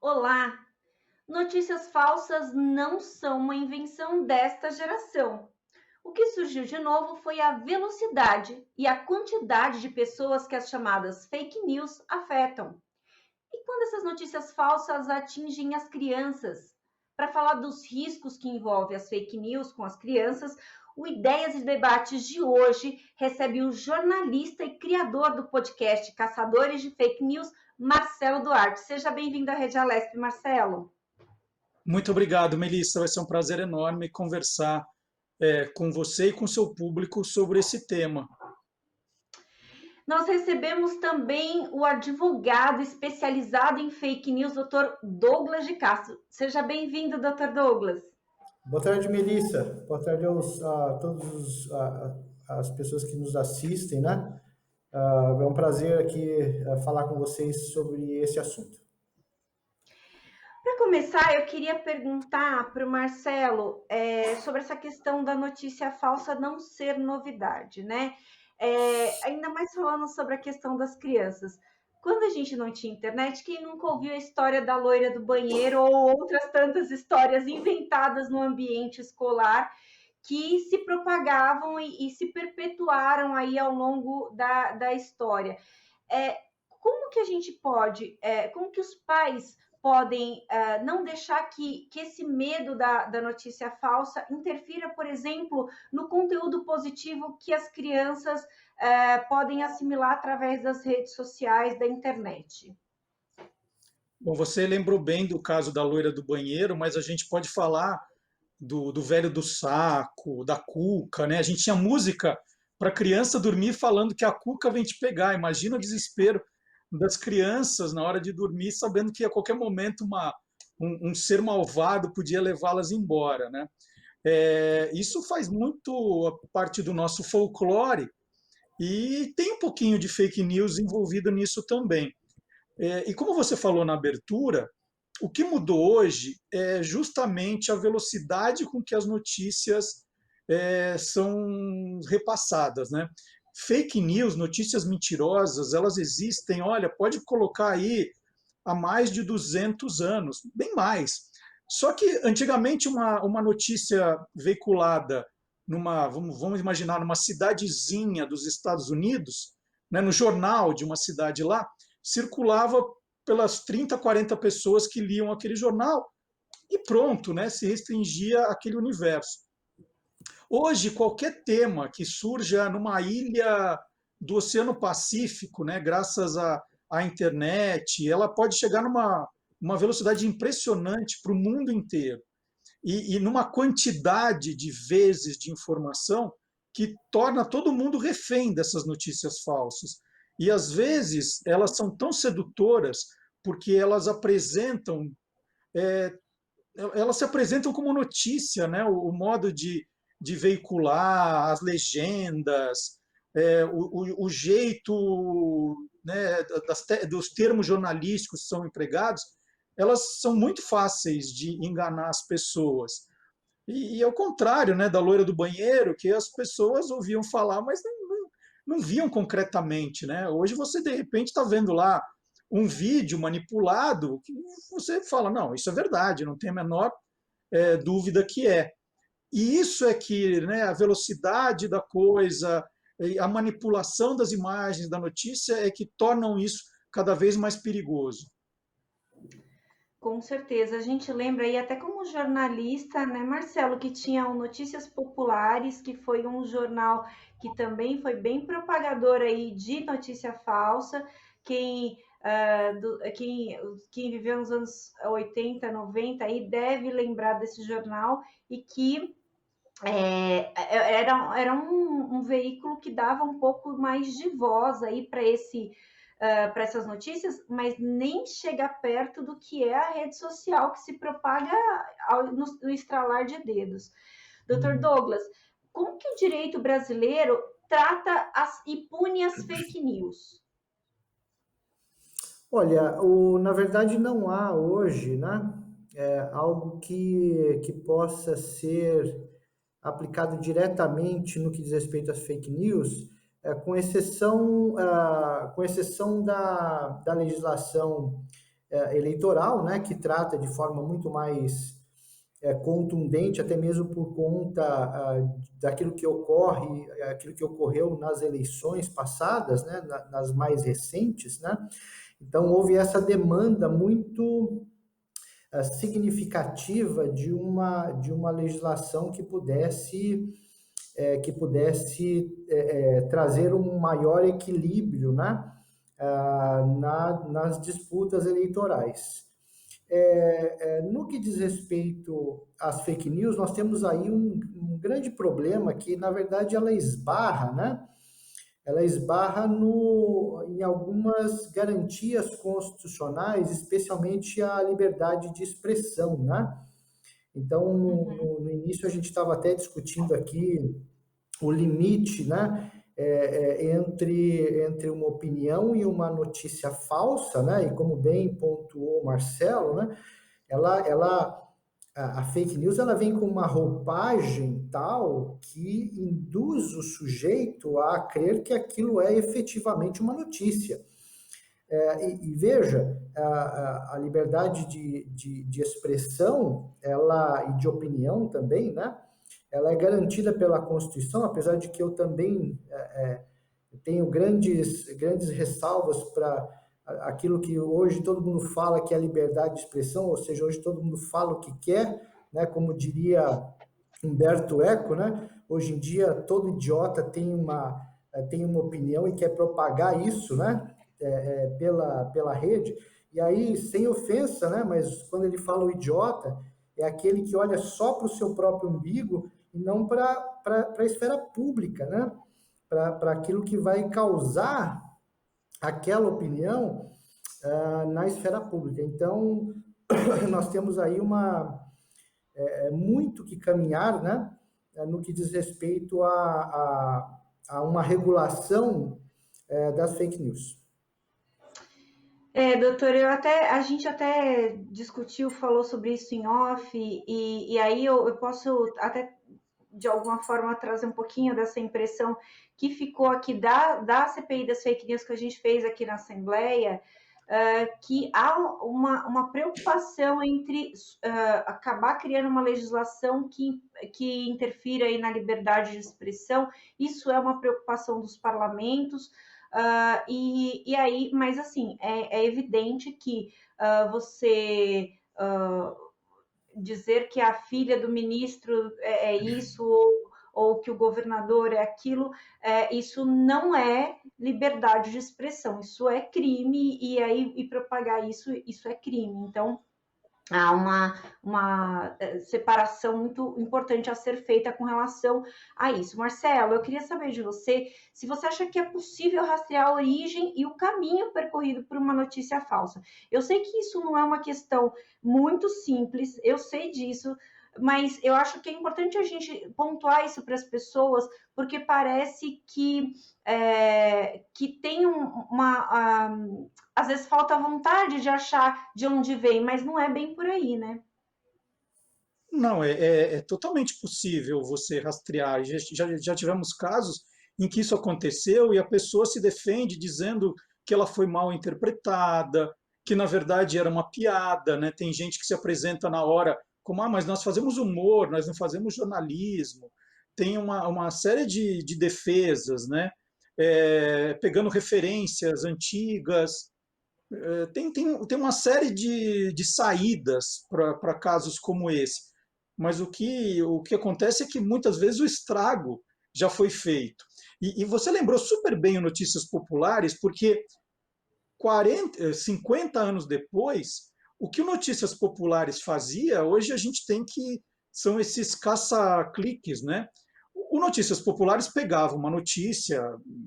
Olá! Notícias falsas não são uma invenção desta geração. O que surgiu de novo foi a velocidade e a quantidade de pessoas que as chamadas fake news afetam. E quando essas notícias falsas atingem as crianças? Para falar dos riscos que envolvem as fake news com as crianças, o Ideias e Debates de hoje recebe o jornalista e criador do podcast Caçadores de Fake News, Marcelo Duarte. Seja bem-vindo à Rede Alesp, Marcelo. Muito obrigado, Melissa. Vai ser um prazer enorme conversar com você e com o seu público sobre esse tema. Nós recebemos também o advogado especializado em fake news, Dr. Douglas de Castro. Seja bem-vindo, Dr. Douglas. Boa tarde, Melissa. Boa tarde a todas as pessoas que nos assistem, né? É um prazer aqui falar com vocês sobre esse assunto. Para começar, eu queria perguntar para o Marcelo sobre essa questão da notícia falsa não ser novidade, né? Ainda mais falando sobre a questão das crianças. Quando a gente não tinha internet, quem nunca ouviu a história da loira do banheiro ou outras tantas histórias inventadas no ambiente escolar que se propagavam e se perpetuaram aí ao longo da história? Como que a gente pode, como que os pais podem não deixar que esse medo da notícia falsa interfira, por exemplo, no conteúdo positivo que as crianças podem assimilar através das redes sociais, da internet? Bom, você lembrou bem do caso da loira do banheiro, mas a gente pode falar do velho do saco, da cuca, né? A gente tinha música para criança dormir falando que a cuca vem te pegar. Imagina o desespero das crianças na hora de dormir, sabendo que a qualquer momento um ser malvado podia levá-las embora, né? Isso faz muito parte do nosso folclore e tem um pouquinho de fake news envolvido nisso também. E como você falou na abertura, o que mudou hoje é justamente a velocidade com que as notícias são repassadas, né? Fake news, notícias mentirosas, elas existem, olha, pode colocar aí há mais de 200 anos, bem mais. Só que antigamente uma notícia veiculada vamos imaginar, numa cidadezinha dos Estados Unidos, né, no jornal de uma cidade lá, circulava pelas 30, 40 pessoas que liam aquele jornal e pronto, né, se restringia àquele universo. Hoje, qualquer tema que surja numa ilha do Oceano Pacífico, né, graças à internet, ela pode chegar uma velocidade impressionante para o mundo inteiro e numa quantidade de vezes de informação que torna todo mundo refém dessas notícias falsas. E às vezes elas são tão sedutoras porque elas se apresentam como notícia, né? O modo de veicular, as legendas, o jeito, né, dos termos jornalísticos que são empregados, elas são muito fáceis de enganar as pessoas. E ao contrário, né, da loira do banheiro, que as pessoas ouviam falar, mas não viam concretamente, né? Hoje você, de repente, está vendo lá um vídeo manipulado que você fala, não, isso é verdade, não tem a menor dúvida que é. E isso é que, né, a velocidade da coisa, a manipulação das imagens da notícia é que tornam isso cada vez mais perigoso. Com certeza, a gente lembra aí até como jornalista, né, Marcelo, que tinha o Notícias Populares, que foi um jornal que também foi bem propagador aí de notícia falsa. Quem viveu nos anos 80, 90 aí deve lembrar desse jornal e que era um veículo que dava um pouco mais de voz aí para essas notícias, mas nem chega perto do que é a rede social que se propaga no estralar de dedos. Dr. Douglas, como que o direito brasileiro trata e pune as fake news? Olha, na verdade não há hoje, né, algo que possa ser aplicado diretamente no que diz respeito às fake news, com exceção da legislação eleitoral, né, que trata de forma muito mais contundente, até mesmo por conta daquilo que ocorre, aquilo que ocorreu nas eleições passadas, né, nas mais recentes, né? Então houve essa demanda muito significativa de uma legislação que pudesse trazer um maior equilíbrio, né, nas disputas eleitorais. No que diz respeito às fake news, nós temos aí um grande problema que, na verdade, ela esbarra, né? Ela esbarra em algumas garantias constitucionais, especialmente a liberdade de expressão, né? Então, no início, a gente estava até discutindo aqui o limite, né, entre uma opinião e uma notícia falsa, né, e como bem pontuou o Marcelo, né, a fake news ela vem com uma roupagem tal que induz o sujeito a crer que aquilo é efetivamente uma notícia. E veja, a liberdade de expressão e de opinião também, né? Ela é garantida pela Constituição, apesar de que eu também tenho grandes ressalvas para aquilo que hoje todo mundo fala que é a liberdade de expressão, ou seja, hoje todo mundo fala o que quer, né? Como diria Humberto Eco, né? Hoje em dia todo idiota tem uma opinião e quer propagar isso, né? Pela rede. E aí, sem ofensa, né? Mas quando ele fala o idiota, é aquele que olha só para o seu próprio umbigo e não para a esfera pública, né? Para aquilo que vai causar aquela opinião na esfera pública. Então, nós temos aí muito que caminhar, né? No que diz respeito a uma regulação das fake news. Doutor, a gente até discutiu, falou sobre isso em off, e aí eu posso até, de alguma forma, trazer um pouquinho dessa impressão que ficou aqui da CPI das fake news que a gente fez aqui na Assembleia, que há uma preocupação entre acabar criando uma legislação que interfira aí na liberdade de expressão. Isso é uma preocupação dos parlamentos. E aí, mas assim, é evidente que você dizer que a filha do ministro é isso, ou que o governador é aquilo, isso não é liberdade de expressão, isso é crime, e propagar isso é crime. Então, há uma separação muito importante a ser feita com relação a isso. Marcelo, eu queria saber de você se você acha que é possível rastrear a origem e o caminho percorrido por uma notícia falsa. Eu sei que isso não é uma questão muito simples, eu sei disso, mas eu acho que é importante a gente pontuar isso para as pessoas, porque parece que tem às vezes falta vontade de achar de onde vem, mas não é bem por aí, né? Não, é totalmente possível você rastrear. Já tivemos casos em que isso aconteceu e a pessoa se defende dizendo que ela foi mal interpretada, que na verdade era uma piada, né? Tem gente que se apresenta na hora como, mas nós fazemos humor, nós não fazemos jornalismo. Tem uma série de defesas, né? Pegando referências antigas. Tem uma série de saídas para casos como esse. Mas o que acontece é que muitas vezes o estrago já foi feito. E você lembrou super bem o Notícias Populares, porque 50 anos depois, o que o Notícias Populares fazia, hoje a gente tem que são esses caça-cliques, né? O Notícias Populares pegava uma notícia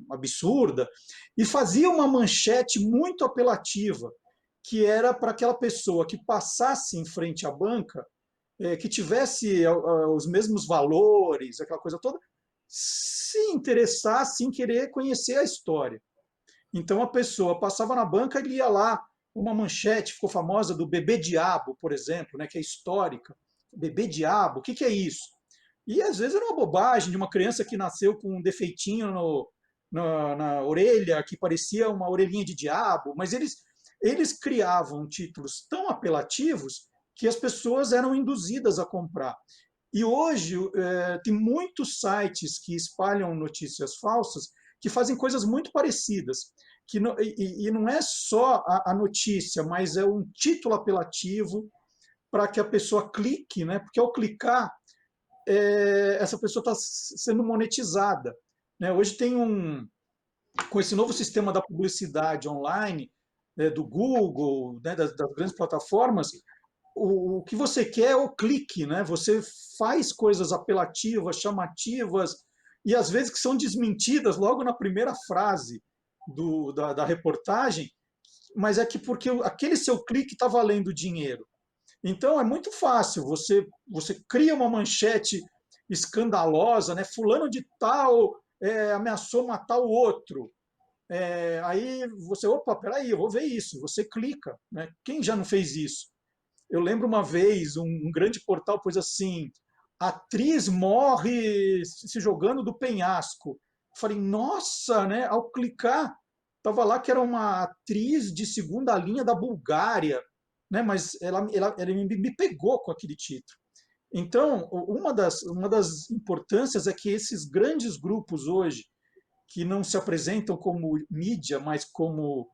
absurda e fazia uma manchete muito apelativa, que era para aquela pessoa que passasse em frente à banca, que tivesse os mesmos valores, aquela coisa toda, se interessasse em querer conhecer a história. Então a pessoa passava na banca e lia lá uma manchete, ficou famosa, do bebê diabo, por exemplo, né, que é histórica. Bebê diabo, o que é isso? E às vezes era uma bobagem de uma criança que nasceu com um defeitinho na orelha, que parecia uma orelhinha de diabo, mas eles eles criavam títulos tão apelativos que as pessoas eram induzidas a comprar. E hoje tem muitos sites que espalham notícias falsas que fazem coisas muito parecidas. Que não, e não é só a notícia, mas é um título apelativo para que a pessoa clique, né? Porque ao clicar, essa pessoa está sendo monetizada. Né? Hoje com esse novo sistema da publicidade online, do Google, né, das grandes plataformas, o que você quer é o clique, né? Você faz coisas apelativas, chamativas, e às vezes que são desmentidas logo na primeira frase da reportagem, mas é que porque aquele seu clique está valendo dinheiro. Então é muito fácil, você cria uma manchete escandalosa, né? Fulano de tal ameaçou matar o outro. Aí você, opa, peraí, eu vou ver isso. Você clica, né? Quem já não fez isso? Eu lembro uma vez, um grande portal pôs assim, atriz morre se jogando do penhasco. Falei, nossa, né? Ao clicar, estava lá que era uma atriz de segunda linha da Bulgária, né? Mas ela me pegou com aquele título. Então, uma das importâncias é que esses grandes grupos hoje, que não se apresentam como mídia, mas como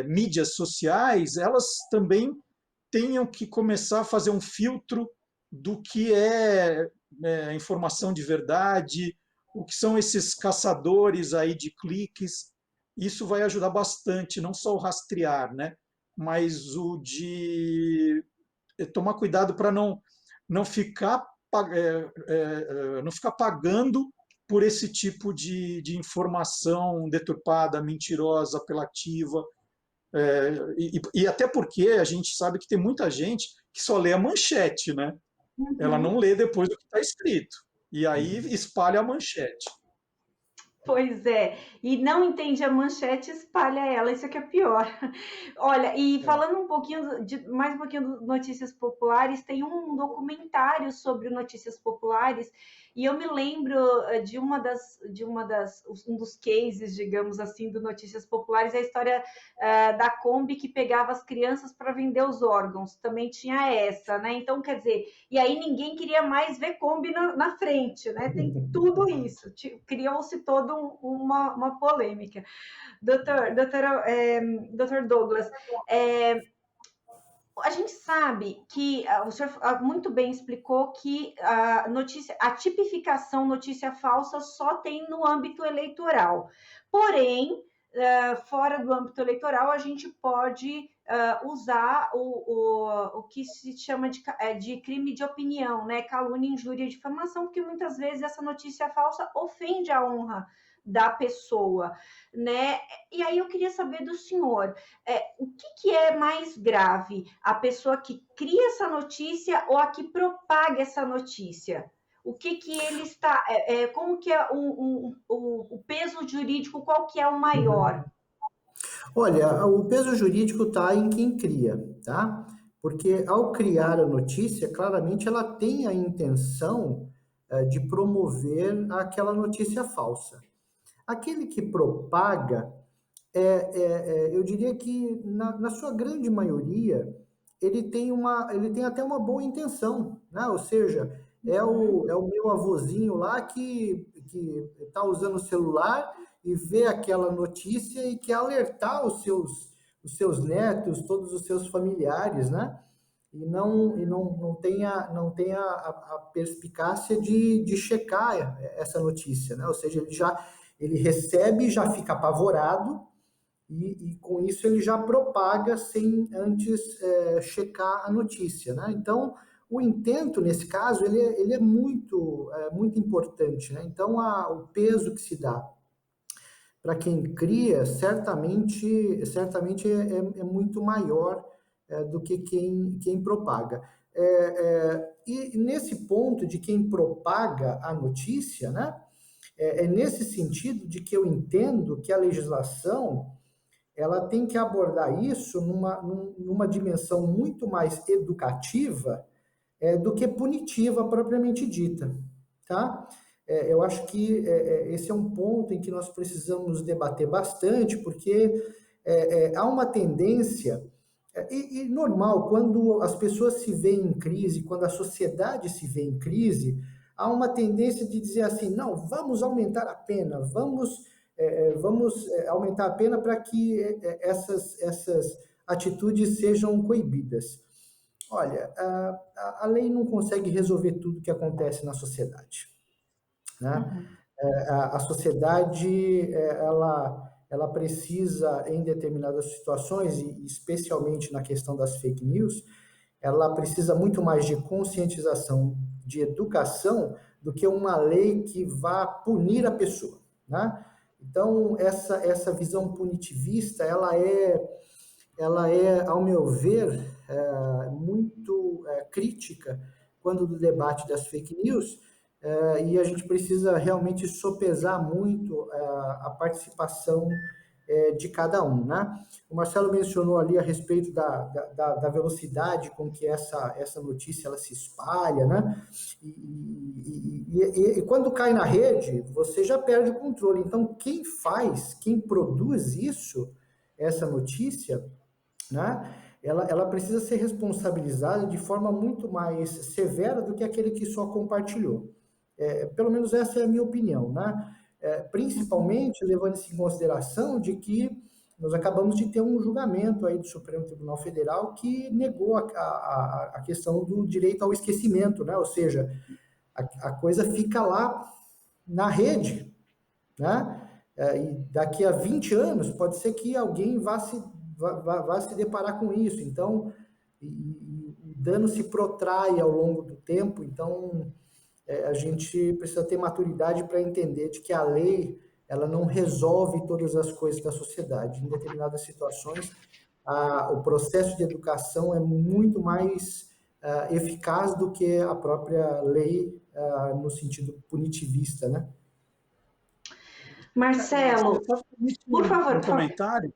mídias sociais, elas também tenham que começar a fazer um filtro do que informação de verdade, o que são esses caçadores aí de cliques. Isso vai ajudar bastante, não só o rastrear, né? Mas o de tomar cuidado para não ficar, não ficar pagando por esse tipo de informação deturpada, mentirosa, apelativa, e até porque a gente sabe que tem muita gente que só lê a manchete, né? Ela Uhum. não lê depois o que está escrito. E aí espalha a manchete. Pois é, e não entende a manchete, espalha ela, isso é que é pior. Olha, e É. falando um pouquinho mais um pouquinho de notícias populares, tem um documentário sobre notícias populares, e eu me lembro um dos cases, digamos assim, do Notícias Populares, a história da Kombi que pegava as crianças para vender os órgãos, também tinha essa, né? Então, quer dizer, e aí ninguém queria mais ver Kombi na frente, né? Tem tudo isso, criou-se toda uma polêmica. Doutor Douglas, a gente sabe que o senhor muito bem explicou que a tipificação notícia falsa só tem no âmbito eleitoral. Porém, fora do âmbito eleitoral, a gente pode usar o que se chama de crime de opinião, né? Calúnia, injúria e difamação, porque muitas vezes essa notícia falsa ofende a honra da pessoa, né? E aí eu queria saber do senhor, o que é mais grave? A pessoa que cria essa notícia ou a que propaga essa notícia? O que ele está, como que é o peso jurídico, qual que é o maior? Olha, o peso jurídico está em quem cria, tá? Porque ao criar a notícia, claramente ela tem a intenção de promover aquela notícia falsa. Aquele que propaga, eu diria que na sua grande maioria, ele tem até uma boa intenção, né? Ou seja, é o meu avôzinho lá que está usando o celular e vê aquela notícia e quer alertar os seus netos, todos os seus familiares, né? Não tem a perspicácia de checar essa notícia, né? Ou seja, ele recebe e já fica apavorado e com isso ele já propaga sem antes checar a notícia, né? Então, o intento, nesse caso, ele é muito importante, né? Então, o peso que se dá para quem cria, certamente é muito maior do que quem propaga. E nesse ponto de quem propaga a notícia, né? É nesse sentido de que eu entendo que a legislação ela tem que abordar isso numa dimensão muito mais educativa do que punitiva propriamente dita, tá? Eu acho que esse é um ponto em que nós precisamos debater bastante, porque há uma tendência, e normal, quando as pessoas se veem em crise, quando a sociedade se vê em crise, há uma tendência de dizer assim, não, vamos aumentar a pena, vamos aumentar a pena para que essas atitudes sejam coibidas. Olha, a lei não consegue resolver tudo que acontece na sociedade, né? Uhum. A sociedade, ela precisa, em determinadas situações, e especialmente na questão das fake news, ela precisa muito mais de conscientização, de educação, do que uma lei que vá punir a pessoa, né? Então, essa visão punitivista, ela é, ao meu ver, muito crítica quando do debate das fake news, e a gente precisa realmente sopesar muito a participação de cada um, né? O Marcelo mencionou ali a respeito da velocidade com que essa notícia ela se espalha, né? E quando cai na rede, você já perde o controle. Então, quem produz essa notícia, né? Ela precisa ser responsabilizada de forma muito mais severa do que aquele que só compartilhou. Pelo menos essa é a minha opinião, né? Principalmente levando-se em consideração de que nós acabamos de ter um julgamento aí do Supremo Tribunal Federal que negou a questão do direito ao esquecimento, né? Ou seja, a coisa fica lá na rede, né? E daqui a 20 anos pode ser que alguém vá se deparar com isso. Então, o dano se protrai ao longo do tempo. Então, a gente precisa ter maturidade para entender de que a lei ela não resolve todas as coisas da sociedade. Em determinadas situações, o processo de educação é muito mais eficaz do que a própria lei no sentido punitivista, né? Marcelo, Só por favor, um por favor. comentário,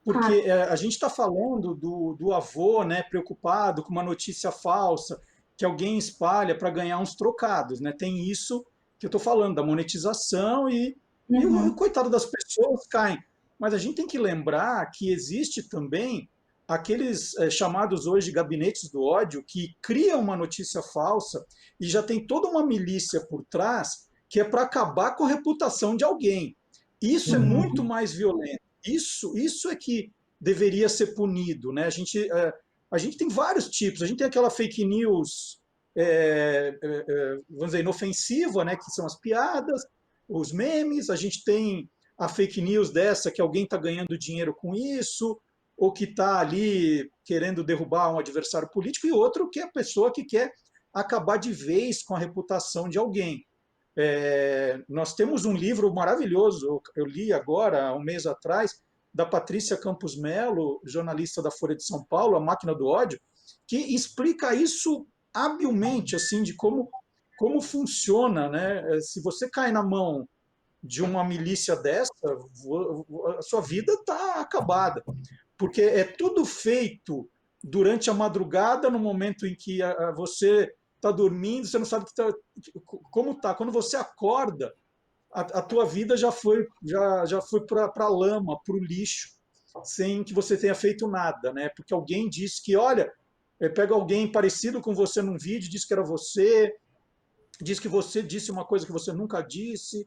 porque Claro. a gente está falando do avô, né, preocupado com uma notícia falsa que alguém espalha para ganhar uns trocados, né? Tem isso que eu estou falando, da monetização e o Uhum. coitado das pessoas caem. Mas a gente tem que lembrar que existe também aqueles chamados hoje de gabinetes do ódio que criam uma notícia falsa e já tem toda uma milícia por trás que é para acabar com a reputação de alguém. Isso é muito Uhum. mais violento. Isso é que deveria ser punido, né? A gente tem vários tipos. A gente tem aquela fake news, vamos dizer, inofensiva, né? Que são as piadas, os memes. A gente tem a fake news dessa que alguém está ganhando dinheiro com isso, ou que está ali querendo derrubar um adversário político, e outro que é a pessoa que quer acabar de vez com a reputação de alguém. Nós temos um livro maravilhoso, eu li agora, um mês atrás, da Patrícia Campos Melo, jornalista da Folha de São Paulo, A Máquina do Ódio, que explica isso habilmente, assim, de como funciona, né? Se você cai na mão de uma milícia dessa, a sua vida está acabada, porque é tudo feito durante a madrugada, no momento em que você está dormindo, você não sabe como está. Quando você acorda, a tua vida já foi para a lama, para o lixo, sem que você tenha feito nada, né? Porque alguém disse que, olha, pega alguém parecido com você num vídeo, diz que era você, diz que você disse uma coisa que você nunca disse,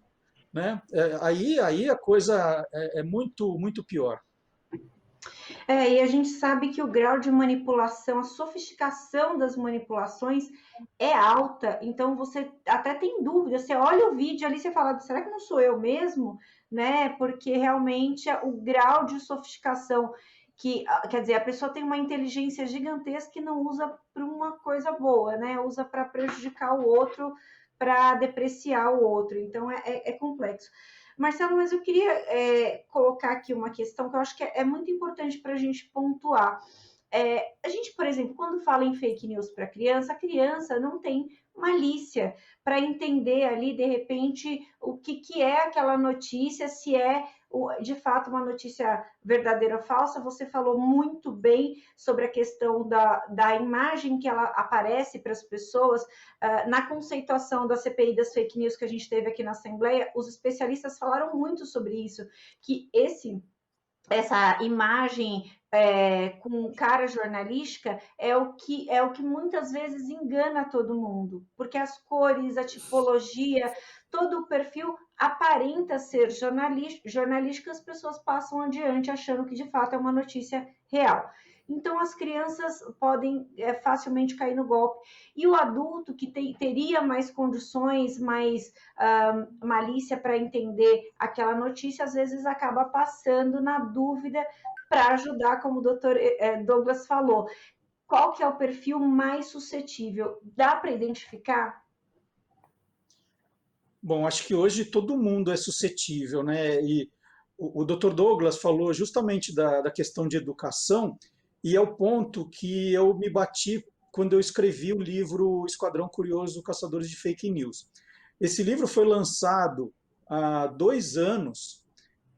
né? Aí a coisa é muito, muito pior. E a gente sabe que o grau de manipulação, a sofisticação das manipulações é alta, então você até tem dúvida, você olha o vídeo ali e você fala, será que não sou eu mesmo? Né? Porque realmente o grau de sofisticação quer dizer, a pessoa tem uma inteligência gigantesca que não usa para uma coisa boa, né? Usa para prejudicar o outro, para depreciar o outro, então é complexo. Marcelo, mas eu queria colocar aqui uma questão que eu acho que é muito importante para a gente pontuar. A gente, por exemplo, quando fala em fake news para a criança não tem malícia para entender ali, de repente, o que é aquela notícia, se é de fato uma notícia verdadeira ou falsa. Você falou muito bem sobre a questão da imagem que ela aparece para as pessoas. Na conceituação da CPI das fake news que a gente teve aqui na Assembleia, os especialistas falaram muito sobre isso, que essa imagem com cara jornalística é o que muitas vezes engana todo mundo, porque as cores, a tipologia, todo o perfil aparenta ser jornalístico, as pessoas passam adiante achando que de fato é uma notícia real. Então as crianças podem facilmente cair no golpe. E o adulto que teria mais condições, mais malícia para entender aquela notícia, às vezes acaba passando na dúvida para ajudar, como o doutor Douglas falou. Qual que é o perfil mais suscetível? Dá para identificar? Bom, acho que hoje todo mundo é suscetível, né? E o Dr. Douglas falou justamente da questão de educação, e é o ponto que eu me bati quando eu escrevi o livro Esquadrão Curioso, Caçadores de Fake News. Esse livro foi lançado há 2 anos,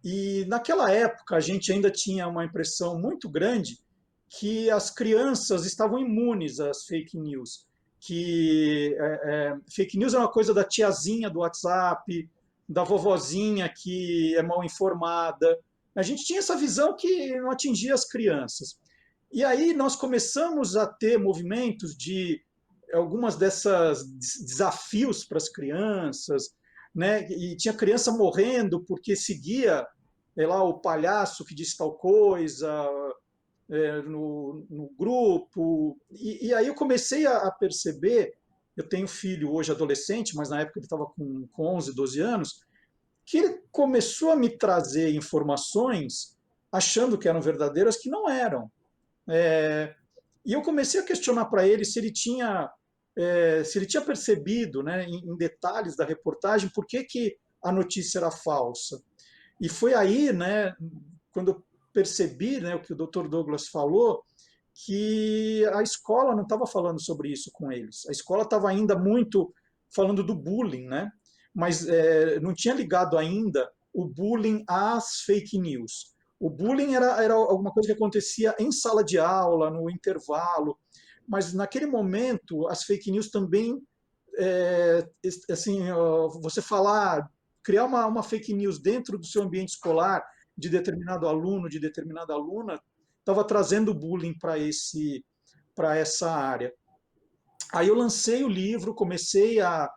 e naquela época a gente ainda tinha uma impressão muito grande que as crianças estavam imunes às fake news, que fake news é uma coisa da tiazinha do WhatsApp, da vovozinha que é mal informada. A gente tinha essa visão que não atingia as crianças. E aí nós começamos a ter movimentos de algumas dessas desafios para as crianças, né? E tinha criança morrendo porque seguia, sei lá, o palhaço que disse tal coisa, no grupo. E aí eu comecei a perceber, eu tenho filho hoje adolescente, mas na época ele estava com 11, 12 anos, que ele começou a me trazer informações achando que eram verdadeiras, que não eram. E eu comecei a questionar para ele se ele tinha percebido, né, em detalhes da reportagem, por que a notícia era falsa. E foi aí, né, quando eu percebi, né, o que o Dr. Douglas falou, que a escola não estava falando sobre isso com eles. A escola estava ainda muito falando do bullying, né? Mas não tinha ligado ainda o bullying às fake news. O bullying era alguma coisa que acontecia em sala de aula, no intervalo, mas naquele momento as fake news também, assim, você falar, criar uma fake news dentro do seu ambiente escolar, de determinado aluno, de determinada aluna, estava trazendo bullying para essa área. Aí eu lancei o livro, comecei a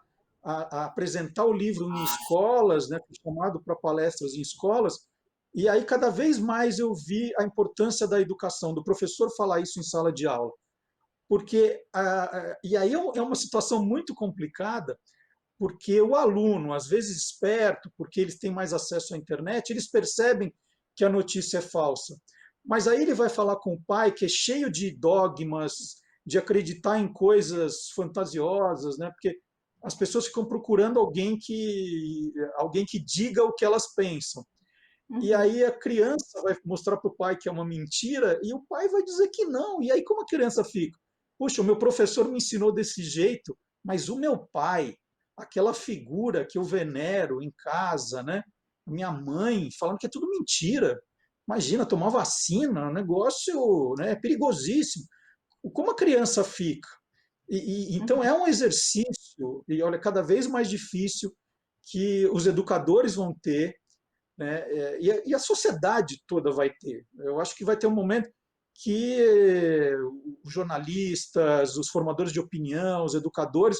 apresentar o livro em escolas, né, fui chamado para palestras em escolas, e aí cada vez mais eu vi a importância da educação, do professor falar isso em sala de aula. Porque, e aí é uma situação muito complicada, porque o aluno, às vezes esperto, porque eles têm mais acesso à internet, eles percebem que a notícia é falsa. Mas aí ele vai falar com o pai, que é cheio de dogmas, de acreditar em coisas fantasiosas, né? Porque as pessoas ficam procurando alguém que diga o que elas pensam. E Uhum. aí a criança vai mostrar para o pai que é uma mentira e o pai vai dizer que não. E aí como a criança fica? Puxa, o meu professor me ensinou desse jeito, mas o meu pai, aquela figura que eu venero em casa, né? Minha mãe falando que é tudo mentira. Imagina, tomar vacina, um negócio, né, perigosíssimo. Como a criança fica? Então é um exercício, e olha, cada vez mais difícil que os educadores vão ter, né? E a sociedade toda vai ter. Eu acho que vai ter um momento que os jornalistas, os formadores de opinião, os educadores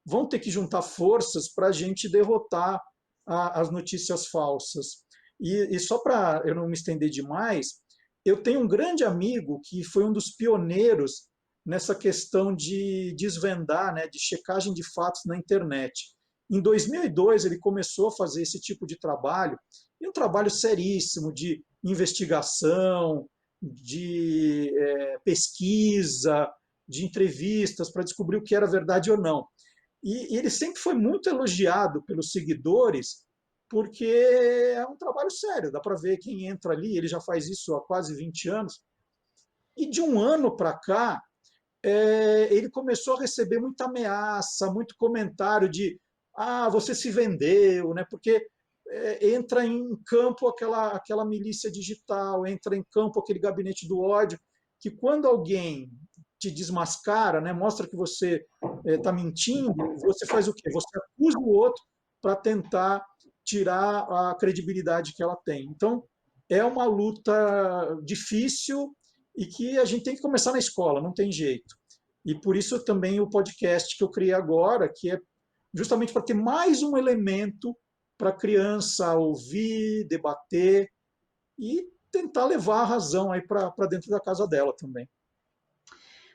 vão ter que juntar forças para a gente derrotar as notícias falsas. E só para eu não me estender demais, eu tenho um grande amigo que foi um dos pioneiros nessa questão de desvendar, né, de checagem de fatos na internet. Em 2002, ele começou a fazer esse tipo de trabalho, e um trabalho seríssimo de investigação, de pesquisa, de entrevistas para descobrir o que era verdade ou não. E ele sempre foi muito elogiado pelos seguidores, porque é um trabalho sério, dá para ver quem entra ali, ele já faz isso há quase 20 anos. E de um ano para cá, ele começou a receber muita ameaça, muito comentário de você se vendeu, né? Porque entra em campo aquela milícia digital, entra em campo aquele gabinete do ódio, que quando alguém te desmascara, né, mostra que você está mentindo, você faz o quê? Você acusa o outro para tentar tirar a credibilidade que ela tem. Então, é uma luta difícil e que a gente tem que começar na escola, não tem jeito. E por isso também o podcast que eu criei agora, que é justamente para ter mais um elemento para a criança ouvir, debater e tentar levar a razão aí para dentro da casa dela também.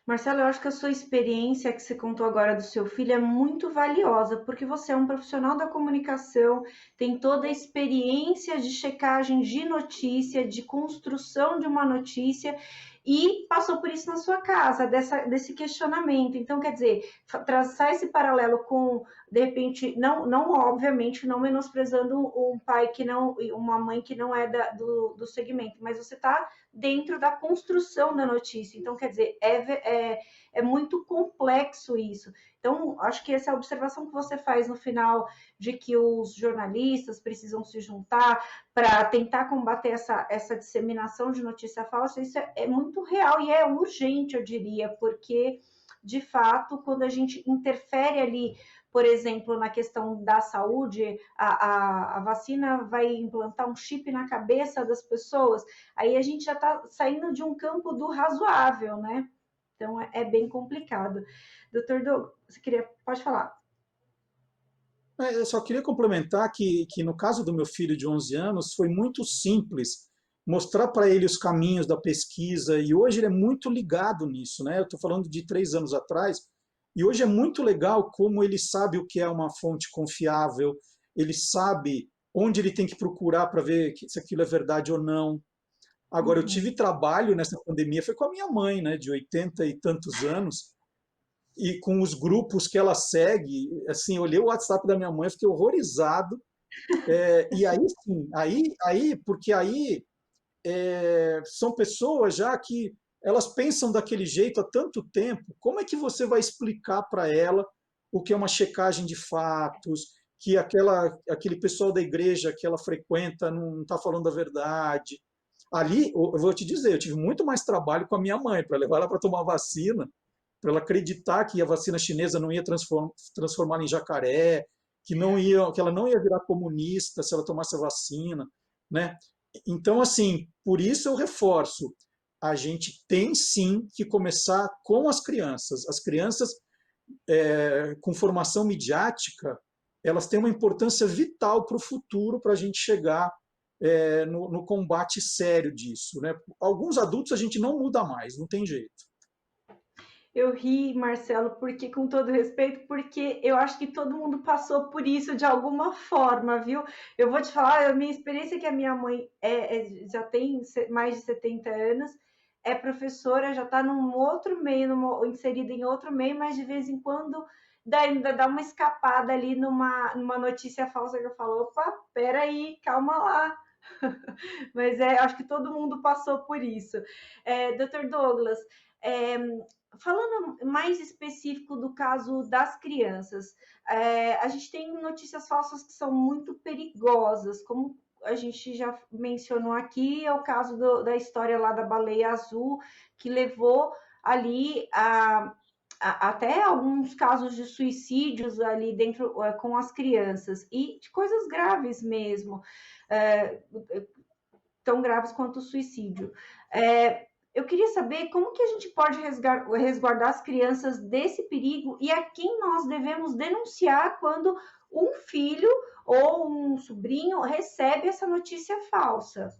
Marcelo, eu acho que a sua experiência que você contou agora do seu filho é muito valiosa, porque você é um profissional da comunicação, tem toda a experiência de checagem de notícia, de construção de uma notícia, e passou por isso na sua casa, desse questionamento. Então, quer dizer, traçar esse paralelo com, de repente, não obviamente, não menosprezando um pai que não, uma mãe que não é do segmento, mas você está dentro da construção da notícia. Então, quer dizer, é muito complexo isso. Então, acho que essa observação que você faz no final de que os jornalistas precisam se juntar para tentar combater essa disseminação de notícia falsa, isso é muito real e é urgente, eu diria, porque, de fato, quando a gente interfere ali, por exemplo, na questão da saúde, a vacina vai implantar um chip na cabeça das pessoas, aí a gente já está saindo de um campo do razoável, né? Então é bem complicado. Doutor Douglas, você queria, pode falar. Eu só queria complementar que no caso do meu filho de 11 anos foi muito simples mostrar para ele os caminhos da pesquisa e hoje ele é muito ligado nisso, né? Eu estou falando de 3 anos atrás e hoje é muito legal como ele sabe o que é uma fonte confiável, ele sabe onde ele tem que procurar para ver se aquilo é verdade ou não. Agora, eu Uhum. tive trabalho nessa pandemia, foi com a minha mãe, né, de 80 e tantos anos, e com os grupos que ela segue, assim, eu olhei o WhatsApp da minha mãe, fiquei horrorizado, e aí sim, porque aí são pessoas já que elas pensam daquele jeito há tanto tempo, como é que você vai explicar para ela o que é uma checagem de fatos, que aquele pessoal da igreja que ela frequenta não está falando a verdade? Ali, eu vou te dizer, eu tive muito mais trabalho com a minha mãe para levar ela para tomar vacina, para ela acreditar que a vacina chinesa não ia transformá-la em jacaré, que ela não ia virar comunista se ela tomasse a vacina, né? Então, assim, por isso eu reforço, a gente tem sim que começar com as crianças. As crianças com formação midiática, elas têm uma importância vital para o futuro, para a gente chegar no combate sério disso, né? Alguns adultos a gente não muda mais, não tem jeito. Eu ri, Marcelo, porque com todo respeito, porque eu acho que todo mundo passou por isso de alguma forma, viu? Eu vou te falar, a minha experiência é que a minha mãe já tem mais de 70 anos, é professora, já está num outro meio, inserida em outro meio, mas de vez em quando ainda dá uma escapada ali numa notícia falsa que eu falo, opa, peraí, calma lá. Mas acho que todo mundo passou por isso. Dr. Douglas, é, falando mais específico do caso das crianças, a gente tem notícias falsas que são muito perigosas, como a gente já mencionou aqui, é o caso da história lá da baleia azul, que levou ali até alguns casos de suicídios ali dentro com as crianças, e de coisas graves mesmo. É, tão graves quanto o suicídio. Eu queria saber como que a gente pode resguardar as crianças desse perigo e a quem nós devemos denunciar quando um filho ou um sobrinho recebe essa notícia falsa.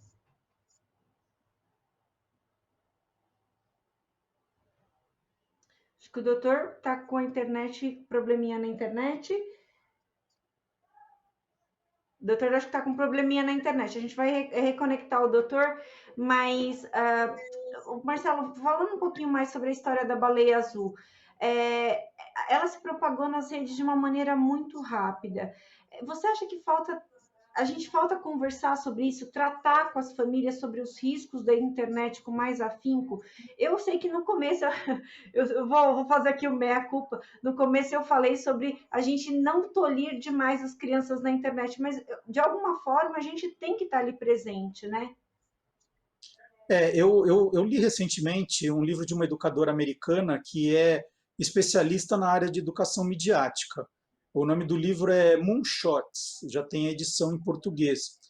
Acho que o doutor está com a internet, probleminha na internet. O doutor acho que está com um probleminha na internet. A gente vai reconectar o doutor, mas, Marcelo, falando um pouquinho mais sobre a história da baleia azul, ela se propagou nas redes de uma maneira muito rápida. Você acha que a gente falta conversar sobre isso, tratar com as famílias sobre os riscos da internet com mais afinco? Eu sei que no começo, eu vou fazer aqui o meia-culpa, no começo eu falei sobre a gente não tolir demais as crianças na internet, mas de alguma forma a gente tem que estar ali presente, né? Eu li recentemente um livro de uma educadora americana que é especialista na área de educação midiática. O nome do livro é Moonshots, já tem a edição em português.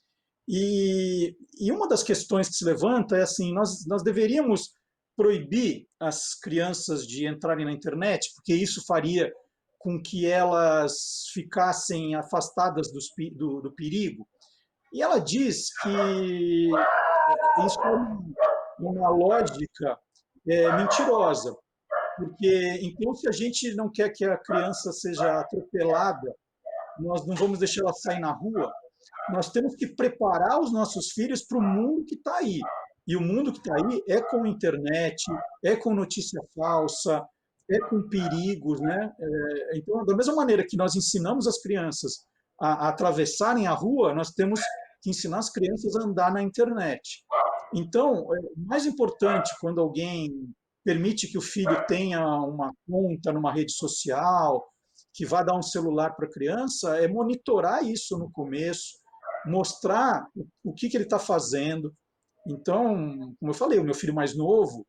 E uma das questões que se levanta é assim, nós deveríamos proibir as crianças de entrarem na internet, porque isso faria com que elas ficassem afastadas do perigo. E ela diz que isso é uma lógica mentirosa, porque então se a gente não quer que a criança seja atropelada, nós não vamos deixar ela sair na rua, nós temos que preparar os nossos filhos para o mundo que está aí. E o mundo que está aí é com internet, é com notícia falsa, é com perigos, né? Então, da mesma maneira que nós ensinamos as crianças a atravessarem a rua, nós temos que ensinar as crianças a andar na internet. Então, o mais importante quando alguém permite que o filho tenha uma conta numa rede social, que vá dar um celular para a criança, é monitorar isso no começo, mostrar o que ele está fazendo. Então, como eu falei, o meu filho mais novo,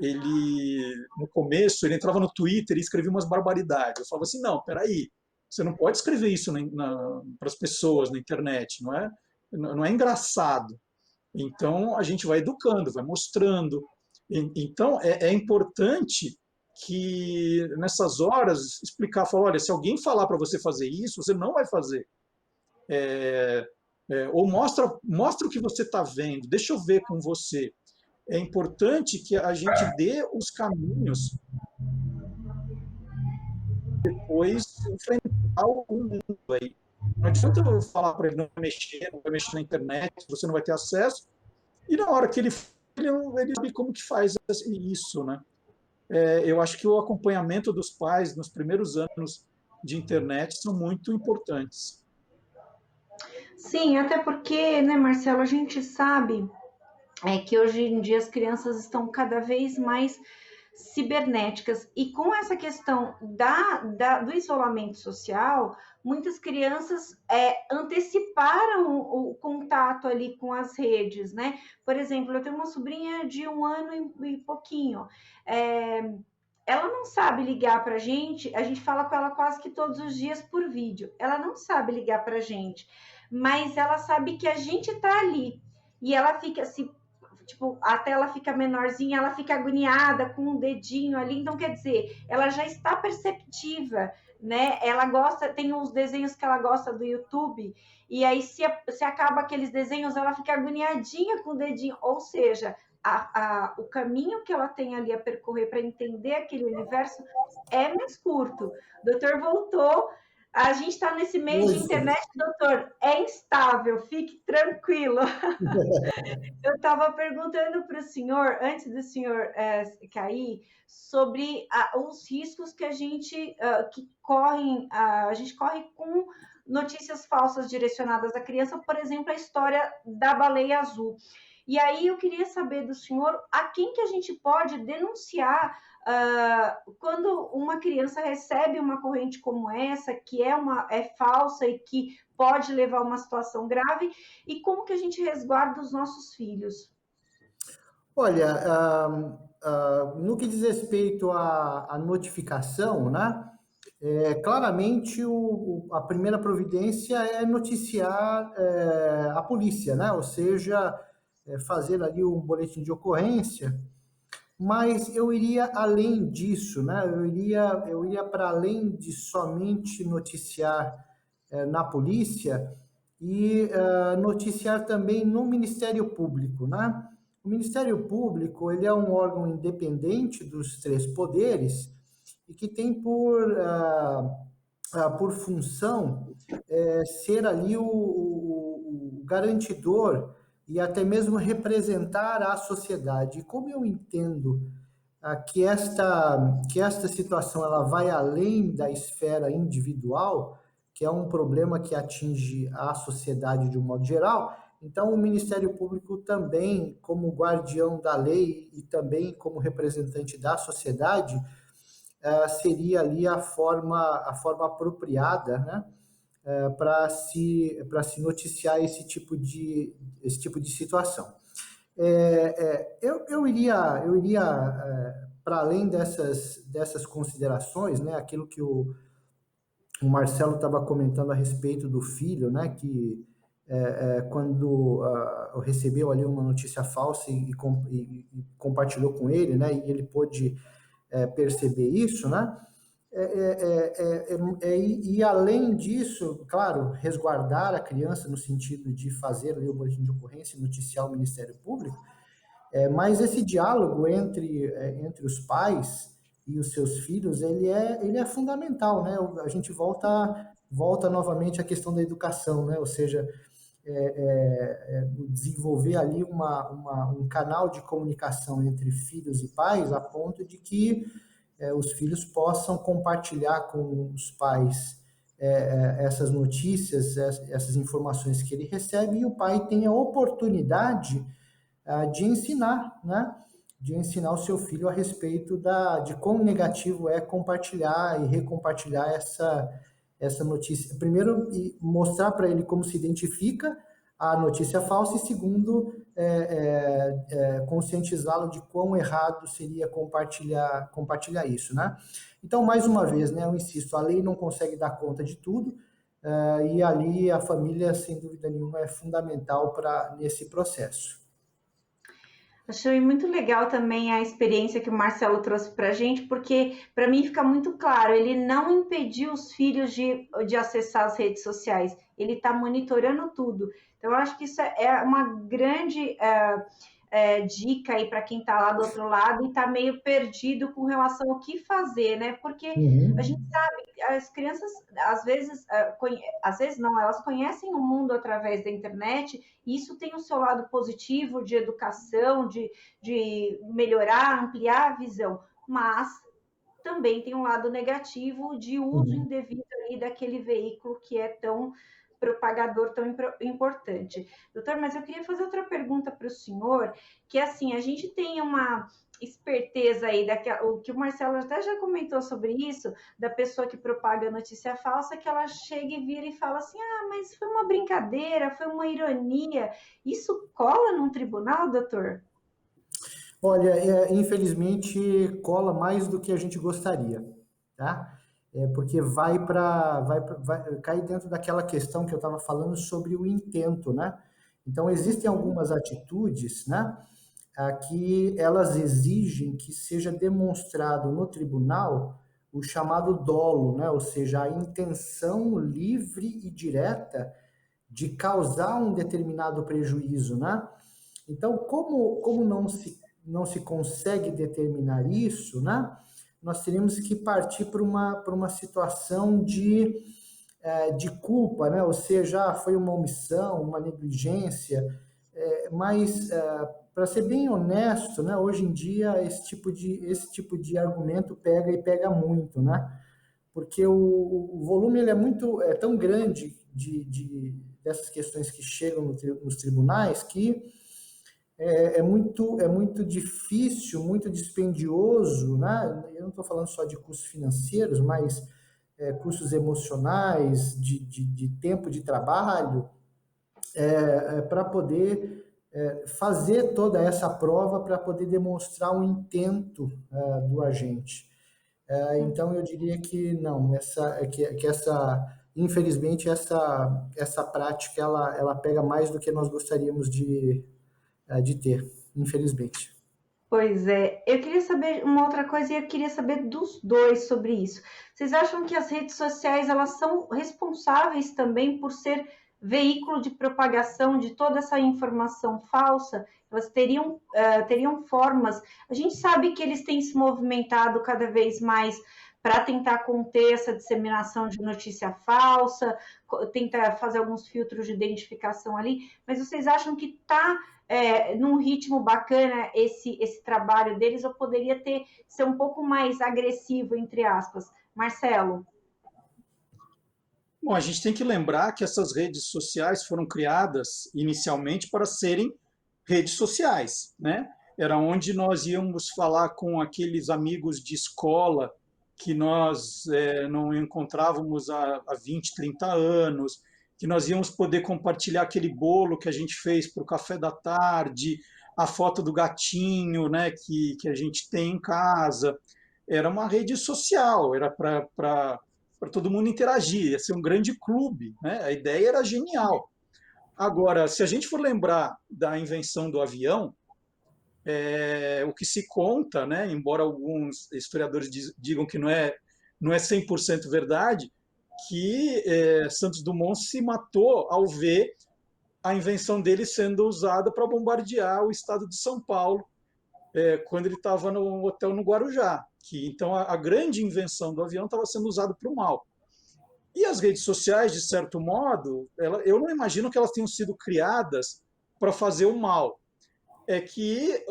ele no começo ele entrava no Twitter e escrevia umas barbaridades. Eu falava assim, não, peraí, você não pode escrever isso para as pessoas na internet, não é engraçado. Então a gente vai educando, vai mostrando. Então é importante que nessas horas explicar, falar, olha, se alguém falar para você fazer isso, você não vai fazer. Ou mostra o que você está vendo, deixa eu ver com você. É importante que a gente dê os caminhos depois enfrentar o mundo aí. Não adianta eu falar para ele não vai mexer na internet, você não vai ter acesso, e na hora que ele sabe como que faz isso, né? Eu acho que o acompanhamento dos pais nos primeiros anos de internet são muito importantes. Sim, até porque, né, Marcelo, a gente sabe que hoje em dia as crianças estão cada vez mais cibernéticas. E com essa questão do isolamento social, muitas crianças anteciparam o contato ali com as redes, né? Por exemplo, eu tenho uma sobrinha de 1 ano e pouquinho. Ela não sabe ligar para a gente fala com ela quase que todos os dias por vídeo. Ela não sabe ligar para a gente, mas ela sabe que a gente está ali. E ela fica assim, tipo, a tela fica menorzinha, ela fica agoniada com um dedinho ali, então quer dizer, ela já está perceptiva, né? Ela gosta, tem uns desenhos que ela gosta do YouTube, e aí se acaba aqueles desenhos, ela fica agoniadinha com o dedinho, ou seja, o caminho que ela tem ali a percorrer para entender aquele universo é mais curto. O doutor voltou. A gente está nesse meio de internet, doutor, é instável, fique tranquilo. Eu estava perguntando para o senhor, antes do senhor cair, sobre os riscos que a gente a gente corre com notícias falsas direcionadas à criança, por exemplo, a história da baleia azul. E aí eu queria saber do senhor a quem que a gente pode denunciar quando uma criança recebe uma corrente como essa, que é falsa e que pode levar a uma situação grave, e como que a gente resguarda os nossos filhos? Olha, no que diz respeito à notificação, né? Claramente a primeira providência é noticiar a polícia, né? Ou seja, fazer ali um boletim de ocorrência. Mas eu iria além disso, né? Eu iria para além de somente noticiar na polícia e noticiar também no Ministério Público, né? O Ministério Público, ele é um órgão independente dos três poderes e que tem por função ser ali o garantidor e até mesmo representar a sociedade. E como eu entendo que esta situação ela vai além da esfera individual, que é um problema que atinge a sociedade de um modo geral, então o Ministério Público também, como guardião da lei e também como representante da sociedade, seria ali a forma apropriada, né? Para se noticiar esse tipo de situação. Eu iria para além dessas considerações, né? Aquilo que o Marcelo estava comentando a respeito do filho, né? quando recebeu ali uma notícia falsa e compartilhou com ele, né? E ele pôde perceber isso, né? E além disso, claro, resguardar a criança no sentido de fazer ali o boletim de ocorrência e noticiar o Ministério Público, mas esse diálogo entre os pais e os seus filhos, ele é fundamental, né? A gente volta novamente à questão da educação, né? Ou seja, desenvolver ali um canal de comunicação entre filhos e pais a ponto de que os filhos possam compartilhar com os pais essas notícias, essas informações que ele recebe, e o pai tem a oportunidade de ensinar, né? De ensinar o seu filho a respeito de quão negativo é compartilhar e recompartilhar essa notícia. Primeiro, mostrar para ele como se identifica a notícia falsa, e segundo, conscientizá-lo de quão errado seria compartilhar isso, né? Então, mais uma vez, né, eu insisto, a lei não consegue dar conta de tudo, e ali a família, sem dúvida nenhuma, é fundamental nesse processo. Achei muito legal também a experiência que o Marcelo trouxe para a gente, porque para mim fica muito claro, ele não impediu os filhos de acessar as redes sociais, ele está monitorando tudo. Então, eu acho que isso é uma grande dica aí para quem está lá do outro lado e está meio perdido com relação ao que fazer, né? Porque a gente sabe, as crianças, às vezes não, elas conhecem o mundo através da internet, e isso tem o seu lado positivo de educação, de melhorar, ampliar a visão, mas também tem um lado negativo de uso indevido aí daquele veículo que é tão propagador, tão importante. Doutor, mas eu queria fazer outra pergunta para o senhor, que assim, a gente tem uma esperteza aí, o que o Marcelo até já comentou sobre isso, da pessoa que propaga notícia falsa, que ela chega e vira e fala assim, mas foi uma brincadeira, foi uma ironia. Isso cola num tribunal, doutor? Olha, infelizmente cola mais do que a gente gostaria, tá? Porque cai dentro daquela questão que eu estava falando sobre o intento, né? Então, existem algumas atitudes, né, que elas exigem que seja demonstrado no tribunal o chamado dolo, né? Ou seja, a intenção livre e direta de causar um determinado prejuízo, né? Então, como não se consegue determinar isso, né? Nós teríamos que partir para uma situação de culpa, né? Ou seja, foi uma omissão, uma negligência, mas para ser bem honesto, né? Hoje em dia esse tipo de argumento pega muito, né? Porque o volume ele é tão grande dessas questões que chegam nos tribunais que é muito difícil, muito dispendioso, né? Eu não estou falando só de custos financeiros, mas custos emocionais, de tempo de trabalho, para poder fazer toda essa prova, para poder demonstrar o intento do agente. Então, eu diria que não, infelizmente, essa prática, ela pega mais do que nós gostaríamos de ter, infelizmente. Pois é, eu queria saber uma outra coisa e eu queria saber dos dois sobre isso. Vocês acham que as redes sociais elas são responsáveis também por ser veículo de propagação de toda essa informação falsa? Elas teriam formas. A gente sabe que eles têm se movimentado cada vez mais para tentar conter essa disseminação de notícia falsa, tentar fazer alguns filtros de identificação ali, mas vocês acham que está num ritmo bacana esse trabalho deles, ou poderia ser um pouco mais agressivo, entre aspas? Marcelo? Bom, a gente tem que lembrar que essas redes sociais foram criadas inicialmente para serem redes sociais, né? Era onde nós íamos falar com aqueles amigos de escola que nós não encontrávamos há 20, 30 anos, que nós íamos poder compartilhar aquele bolo que a gente fez para o café da tarde, a foto do gatinho, né, que a gente tem em casa. Era uma rede social, era para todo mundo interagir, ia ser um grande clube, né? A ideia era genial. Agora, se a gente for lembrar da invenção do avião, o que se conta, né, embora alguns historiadores digam que não é 100% verdade, que Santos Dumont se matou ao ver a invenção dele sendo usada para bombardear o estado de São Paulo, quando ele estava no hotel no Guarujá. Que, então, a grande invenção do avião estava sendo usada para o mal. E as redes sociais, de certo modo, eu não imagino que elas tenham sido criadas para fazer o mal. É que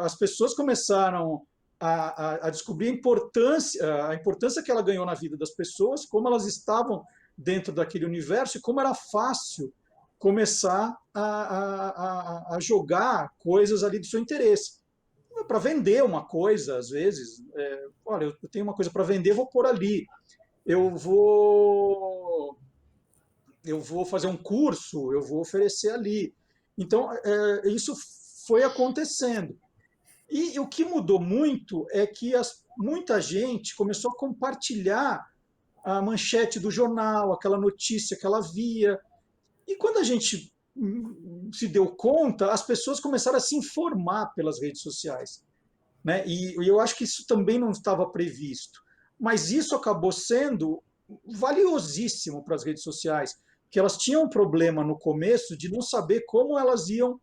as pessoas começaram a descobrir a importância que ela ganhou na vida das pessoas, como elas estavam dentro daquele universo e como era fácil começar a jogar coisas ali do seu interesse. Para vender uma coisa, às vezes, olha, eu tenho uma coisa para vender, vou pôr ali. Eu vou, eu vou fazer um curso, eu vou oferecer ali. Então, isso foi acontecendo. E o que mudou muito é que muita gente começou a compartilhar a manchete do jornal, aquela notícia que ela via. E quando a gente se deu conta, as pessoas começaram a se informar pelas redes sociais, né? E eu acho que isso também não estava previsto. Mas isso acabou sendo valiosíssimo para as redes sociais, que elas tinham um problema no começo de não saber como elas iam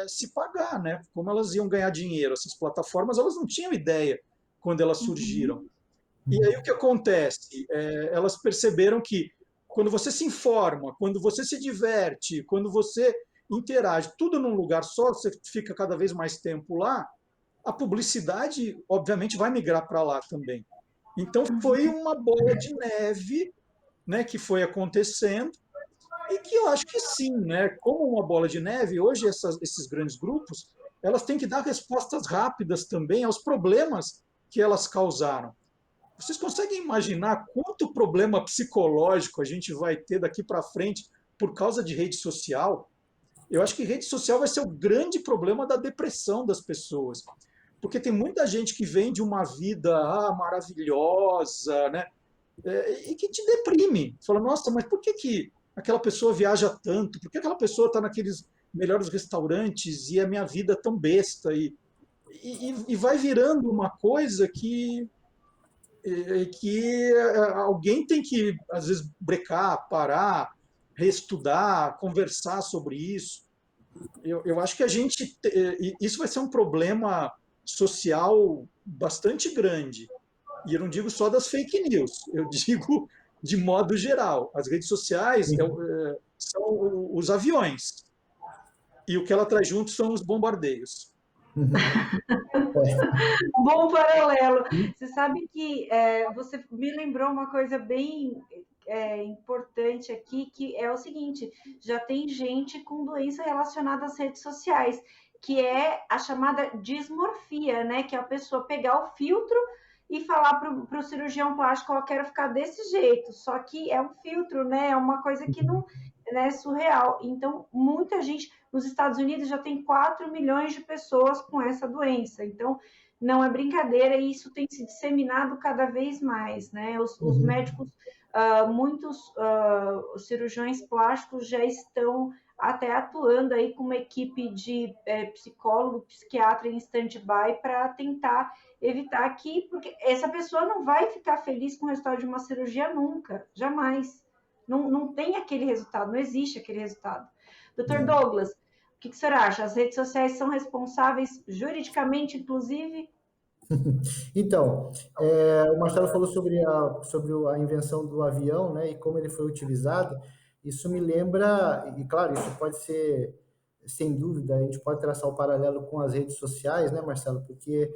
se pagar, né? Como elas iam ganhar dinheiro. Essas plataformas elas não tinham ideia quando elas surgiram. Uhum. E aí o que acontece? Elas perceberam que quando você se informa, quando você se diverte, quando você interage, tudo num lugar só, você fica cada vez mais tempo lá, a publicidade, obviamente, vai migrar para lá também. Então, foi uma bola de neve, né, que foi acontecendo, e que eu acho que sim, né, como uma bola de neve, hoje esses grandes grupos, elas têm que dar respostas rápidas também aos problemas que elas causaram. Vocês conseguem imaginar quanto problema psicológico a gente vai ter daqui para frente por causa de rede social? Eu acho que rede social vai ser o grande problema da depressão das pessoas. Porque tem muita gente que vem de uma vida maravilhosa, né? E que te deprime. Você fala, nossa, mas por que aquela pessoa viaja tanto? Por que aquela pessoa está naqueles melhores restaurantes e a minha vida é tão besta? E vai virando uma coisa que alguém tem que, às vezes, brecar, parar, reestudar, conversar sobre isso. Eu acho que isso vai ser um problema social bastante grande. E eu não digo só das fake news, eu digo de modo geral. As redes sociais são os aviões, e o que ela traz junto são os bombardeios. Bom paralelo. Você sabe que você me lembrou uma coisa bem importante aqui, que é o seguinte: já tem gente com doença relacionada às redes sociais, que é a chamada dismorfia, né? Que é a pessoa pegar o filtro e falar para o cirurgião plástico, eu quero ficar desse jeito, só que é um filtro, né? É uma coisa que não é surreal. Então, muita gente nos Estados Unidos já tem 4 milhões de pessoas com essa doença. Então, não é brincadeira e isso tem se disseminado cada vez mais, né? Os médicos, muitos cirurgiões plásticos já estão até atuando aí com uma equipe de psicólogo, psiquiatra em stand-by para tentar evitar porque essa pessoa não vai ficar feliz com o resultado de uma cirurgia nunca, jamais. Não tem aquele resultado, não existe aquele resultado. Dr. Douglas, o que o senhor acha? As redes sociais são responsáveis juridicamente, inclusive? Então, o Marcelo falou sobre a invenção do avião, né, e como ele foi utilizado. Isso me lembra, e claro, isso pode ser, sem dúvida, a gente pode traçar o paralelo com as redes sociais, né, Marcelo? Porque,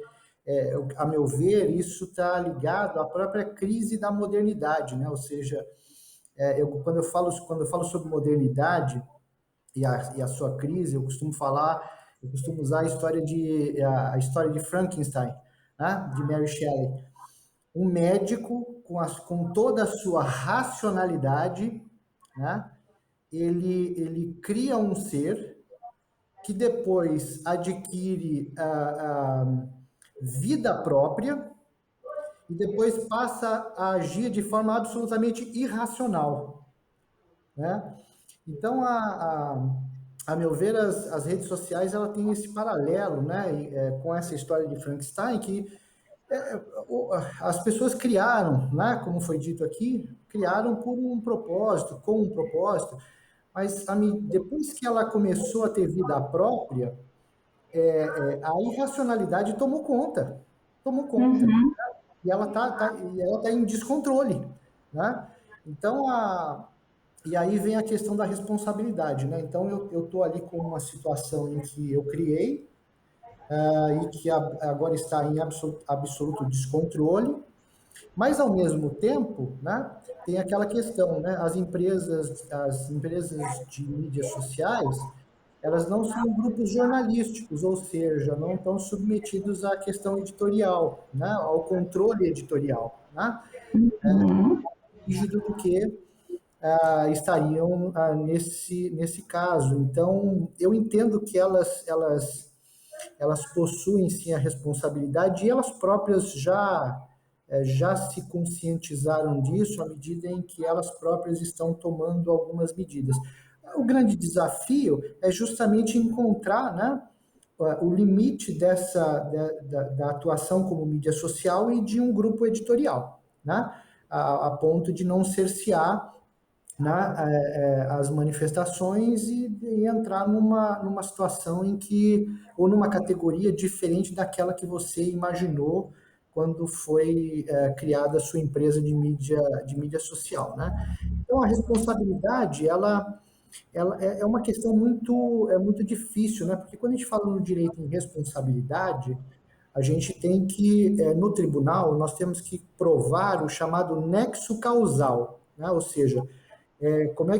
a meu ver, isso está ligado à própria crise da modernidade, né? Ou seja, quando eu falo sobre modernidade e a sua crise, eu costumo usar a história de Frankenstein, né, de Mary Shelley. Um médico com toda a sua racionalidade, né, ele cria um ser que depois adquire a vida própria e depois passa a agir de forma absolutamente irracional, né? Então, a meu ver, as redes sociais ela tem esse paralelo, né, com essa história de Frankenstein, que as pessoas criaram, né, como foi dito aqui, criaram por um propósito, com um propósito, mas depois que ela começou a ter vida própria, a irracionalidade tomou conta, Uhum. e ela tá em descontrole, né? Então, e aí vem a questão da responsabilidade, né? Então, eu tô ali com uma situação em que eu criei, e que agora está em absoluto descontrole, mas ao mesmo tempo, né, tem aquela questão, né, as empresas de mídias sociais, elas não são grupos jornalísticos, ou seja, não estão submetidos à questão editorial, né, ao controle editorial, né, Uhum. rígido do que estariam nesse caso. Então, eu entendo que elas possuem sim a responsabilidade e elas próprias já se conscientizaram disso à medida em que elas próprias estão tomando algumas medidas. O grande desafio é justamente encontrar, né, o limite da atuação como mídia social e de um grupo editorial, né, a ponto de não cercear, né, as manifestações e entrar numa situação em que, ou numa categoria diferente daquela que você imaginou quando foi criada a sua empresa de mídia social, né? Então, a responsabilidade, ela é uma questão muito difícil, né? Porque quando a gente fala no direito em responsabilidade, a gente tem que, no tribunal, nós temos que provar o chamado nexo causal, né? Ou seja, como é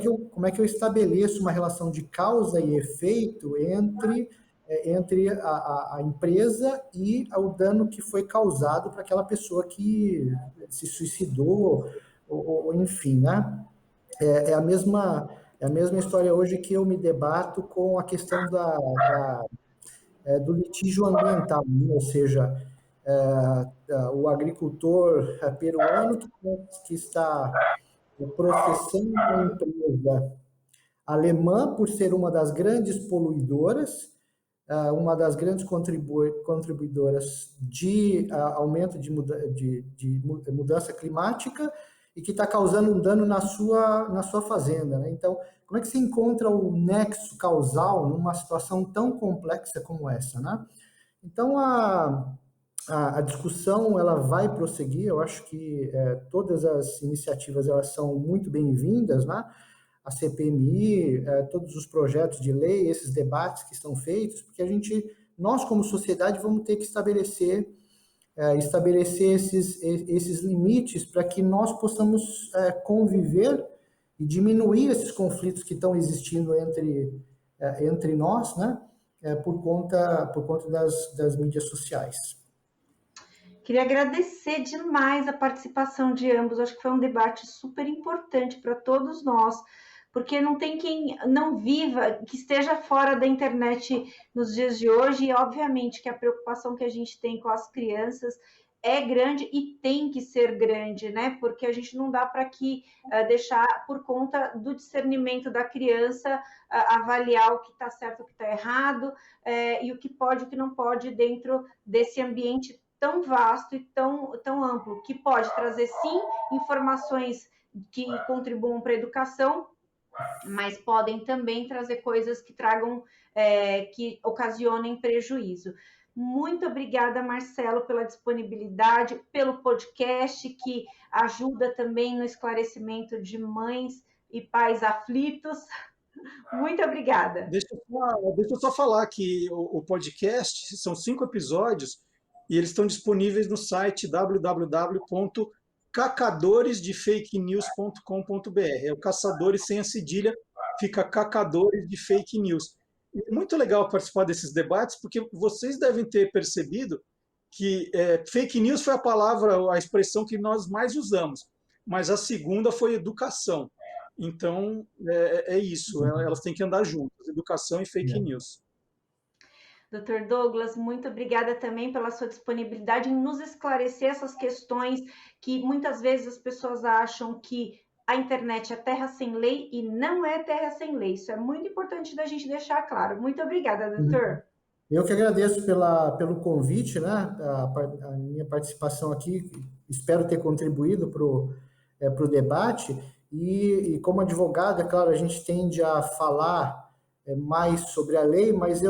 que eu estabeleço uma relação de causa e efeito entre a empresa e o dano que foi causado para aquela pessoa que se suicidou, ou enfim, né? É a mesma história hoje que eu me debato com a questão do litígio ambiental, né? Ou seja, o agricultor peruano que está processando uma empresa alemã por ser uma das grandes poluidoras, uma das grandes contribuidoras de aumento de mudança climática e que está causando um dano na sua fazenda, né? Então, como é que se encontra o nexo causal numa situação tão complexa como essa, né? Então, a discussão ela vai prosseguir. Eu acho que todas as iniciativas elas são muito bem-vindas, né? A CPMI, todos os projetos de lei, esses debates que estão feitos, porque nós como sociedade vamos ter que estabelecer esses limites para que nós possamos conviver e diminuir esses conflitos que estão existindo entre nós, né? Por conta das mídias sociais. Queria agradecer demais a participação de ambos. Acho que foi um debate super importante para todos nós, porque não tem quem não viva, que esteja fora da internet nos dias de hoje, e obviamente que a preocupação que a gente tem com as crianças é grande e tem que ser grande, né? Porque a gente não dá para aqui deixar por conta do discernimento da criança avaliar o que está certo, o que está errado, e o que pode e o que não pode dentro desse ambiente tão vasto e tão amplo, que pode trazer, sim, informações que contribuam para a educação, mas podem também trazer coisas que tragam, que ocasionem prejuízo. Muito obrigada, Marcelo, pela disponibilidade, pelo podcast, que ajuda também no esclarecimento de mães e pais aflitos. Muito obrigada. Deixa eu só falar que o podcast são 5 episódios e eles estão disponíveis no site www.cacadoresdefakenews.com.br. É o caçadores sem a cedilha, fica cacadores de fake news. E é muito legal participar desses debates, porque vocês devem ter percebido que fake news foi a palavra, a expressão que nós mais usamos, mas a segunda foi educação. Então, é isso, elas têm que andar juntas, educação e fake news. Dr. Douglas, muito obrigada também pela sua disponibilidade em nos esclarecer essas questões que muitas vezes as pessoas acham que a internet é terra sem lei e não é terra sem lei. Isso é muito importante da gente deixar claro. Muito obrigada, doutor. Eu que agradeço pelo convite, né? A minha participação aqui, espero ter contribuído para o debate. E como advogado, é claro, a gente tende a falar mais sobre a lei, mas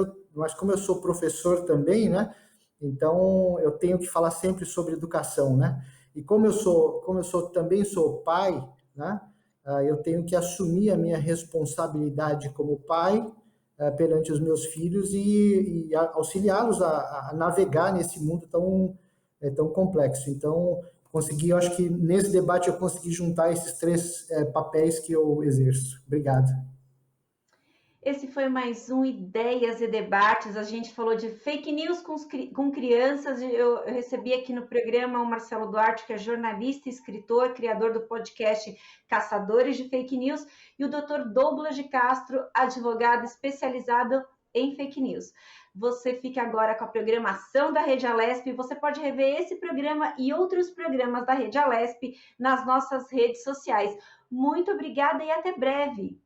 como eu sou professor também, né? Então eu tenho que falar sempre sobre educação, né? E também sou pai, né? Eu tenho que assumir a minha responsabilidade como pai perante os meus filhos e auxiliá-los a navegar nesse mundo tão complexo. Então, eu acho que nesse debate eu consegui juntar esses três papéis que eu exerço. Obrigado. Esse foi mais um Ideias e Debates. A gente falou de fake news com crianças. Eu recebi aqui no programa o Marcelo Duarte, que é jornalista, escritor, criador do podcast Caçadores de Fake News, e o Dr. Douglas de Castro, advogado especializado em fake news. Você fica agora com a programação da Rede Alesp. Você pode rever esse programa e outros programas da Rede Alesp nas nossas redes sociais. Muito obrigada e até breve.